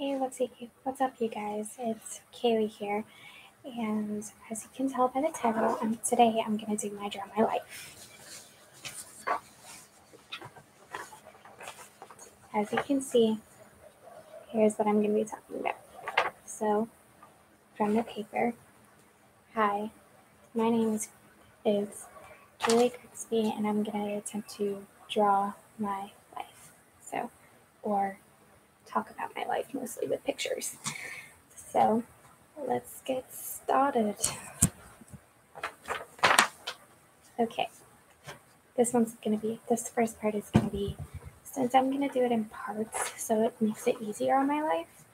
Hey, what's up, you guys? It's Kaylee here, and as you can tell by the title, today I'm gonna do my Draw My Life. As you can see, here's what I'm gonna be talking about. So, from the paper, hi, my name is Kaylee Crixby, and I'm gonna attempt to draw my life. Or talk about my life mostly with pictures. So, let's get started. Okay. This first part is gonna be, since I'm gonna do it in parts, so it makes it easier on my life,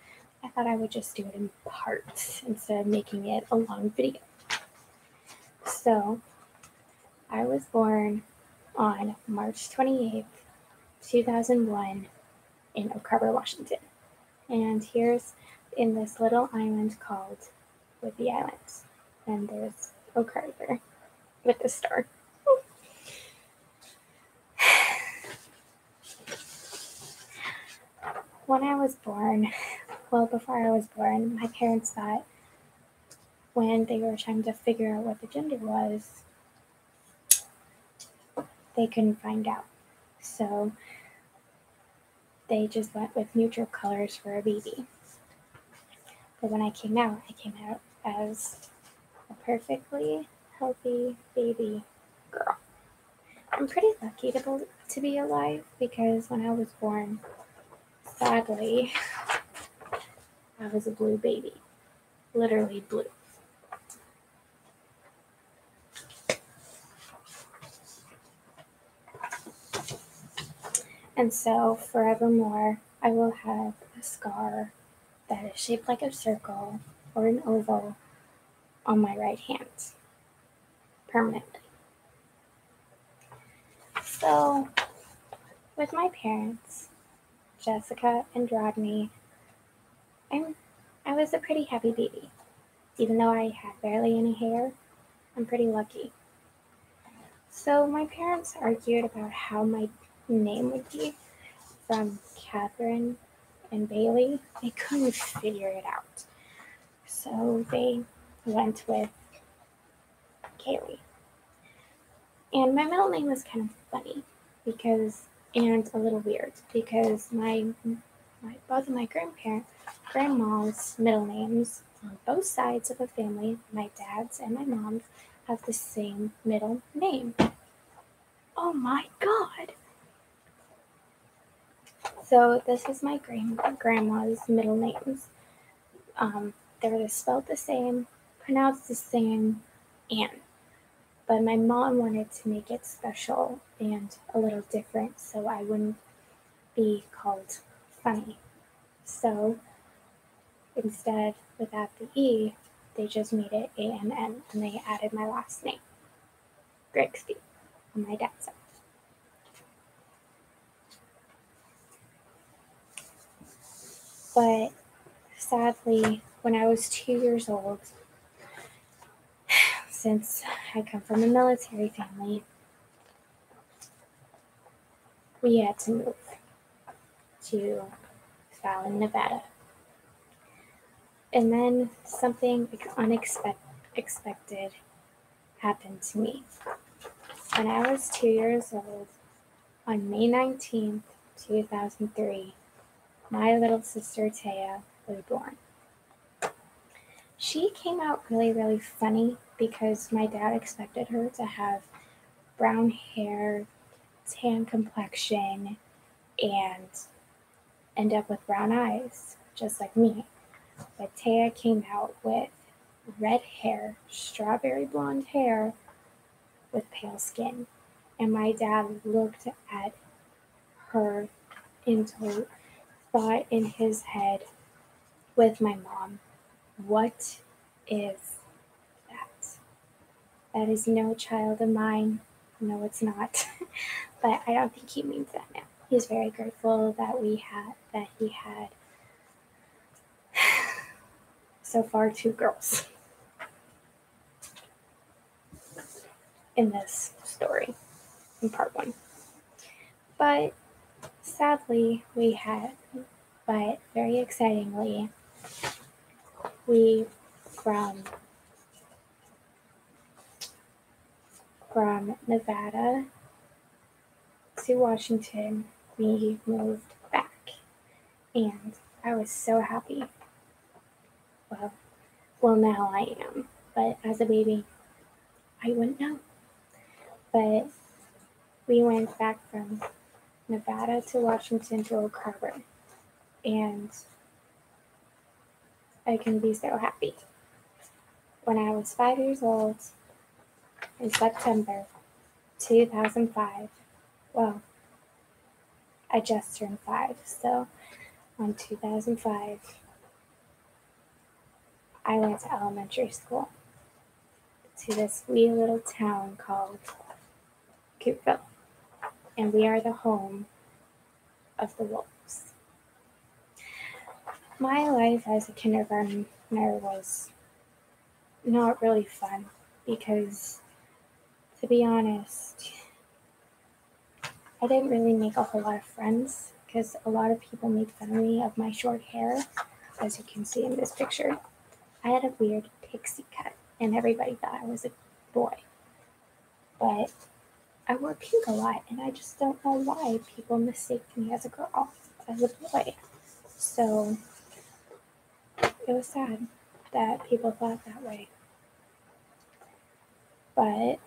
I thought I would just do it in parts instead of making it a long video. So, I was born on March 28th, 2001 in Oak Harbor, Washington. And here's in this little island called Whidbey Island. And there's Oak Harbor with the star. When I was born, before I was born, my parents thought when they were trying to figure out what the gender was, they couldn't find out. So they just went with neutral colors for a baby. But when I came out as a perfectly healthy baby girl. I'm pretty lucky to be alive because when I was born, sadly, I was a blue baby. Literally blue. And so, forevermore, I will have a scar that is shaped like a circle or an oval on my right hand, permanently. So, with my parents, Jessica and Rodney, I was a pretty happy baby. Even though I had barely any hair, I'm pretty lucky. So, my parents argued about how my name would be from Catherine and Bailey. They couldn't figure it out. So, they went with Kaylee. And my middle name was kind of funny and a little weird because both of my grandma's middle names on both sides of the family, my dad's and my mom's, have the same middle name. Oh my god! So this is my grandma's middle names. They're spelled the same, pronounced the same, and. But my mom wanted to make it special and a little different so I wouldn't be called funny. So instead, without the E, they just made it ANN and they added my last name, Grigsby, on my dad's side. But sadly, when I was 2 years old, since I come from a military family, we had to move to Fallon, Nevada. And then something unexpected happened to me. When I was 2 years old, on May 19th, 2003, my little sister Taya was born. She came out really, really funny because my dad expected her to have brown hair, tan complexion, and end up with brown eyes, just like me. But Taya came out with red hair, strawberry blonde hair, with pale skin. And my dad looked at her and thought in his head with my mom, what is that? That is no child of mine. No, it's not. But I don't think he means that now. He's very grateful that he had so far 2 girls in this story in part 1. But sadly, we had But very excitingly, we from Nevada to Washington, we moved back, and I was so happy. Well, now I am, but as a baby, I wouldn't know. But we went back from Nevada to Washington to Oak Harbor, and I can be so happy. When I was 5 years old, in September 2005, well, I just turned 5, so in 2005, I went to elementary school to this wee little town called Coopville, and we are the home of the Wolves. My life as a kindergartner was not really fun because, to be honest, I didn't really make a whole lot of friends because a lot of people made fun of me of my short hair, as you can see in this picture. I had a weird pixie cut, and everybody thought I was a boy. But I wore pink a lot, and I just don't know why people mistake me as a girl, as a boy. So it was sad that people thought that way. But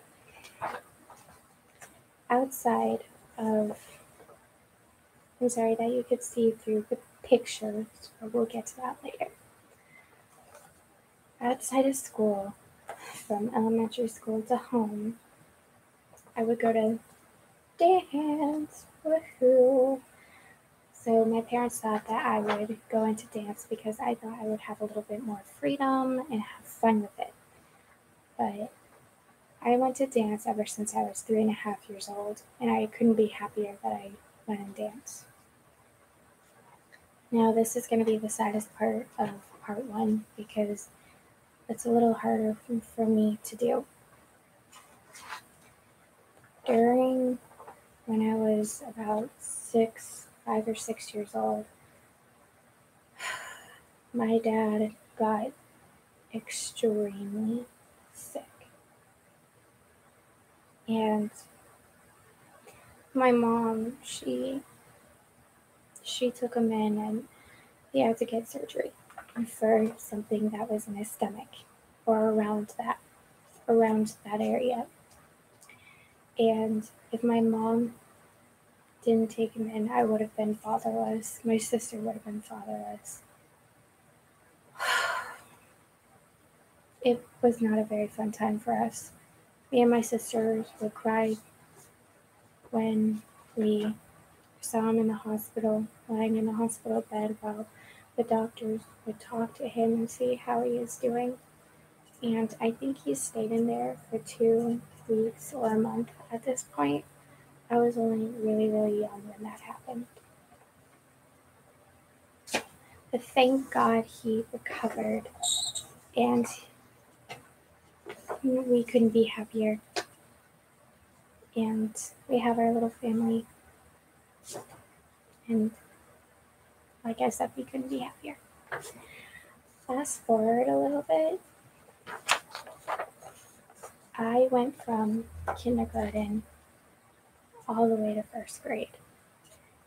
outside of, I'm sorry that you could see through the pictures, but we'll get to that later. Outside of school, from elementary school to home, I would go to dance, woohoo. So my parents thought that I would go into dance because I thought I would have a little bit more freedom and have fun with it. But I went to dance ever since I was 3.5 years old, and I couldn't be happier that I went and danced. Now this is going to be the saddest part of part 1 because it's a little harder for me to do. During when I was about 5 or 6 years old, my dad got extremely sick. And my mom, she took him in and he had to get surgery for something that was in his stomach or around that area. And if my mom didn't take him in, I would have been fatherless. My sister would have been fatherless. It was not a very fun time for us. Me and my sisters would cry when we saw him in the hospital, lying in the hospital bed while the doctors would talk to him and see how he is doing. And I think he stayed in there for 2 weeks or a month at this point. I was only really, really young when that happened. But thank God he recovered, and we couldn't be happier. And we have our little family, and like I said, we couldn't be happier. Fast forward a little bit, I went from kindergarten all the way to first grade.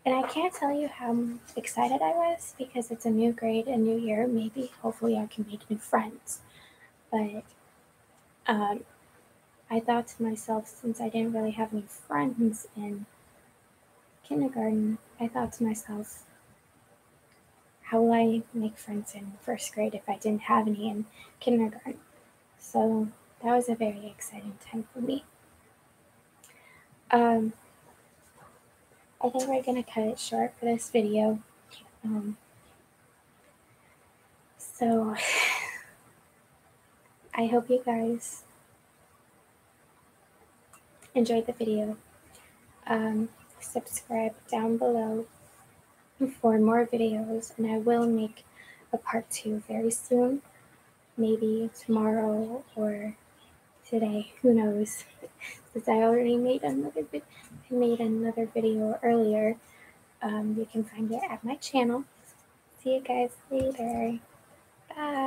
And I can't tell you how excited I was because it's a new grade, a new year. Maybe, hopefully, I can make new friends. But I thought to myself, since I didn't really have any friends in kindergarten, I thought to myself, how will I make friends in first grade if I didn't have any in kindergarten? So that was a very exciting time for me. I think we're going to cut it short for this video. So I hope you guys enjoyed the video. Subscribe down below for more videos, and I will make a part 2 very soon, maybe tomorrow or today, who knows, since I already made another video earlier. You can find it at my channel. see you guys later. Bye.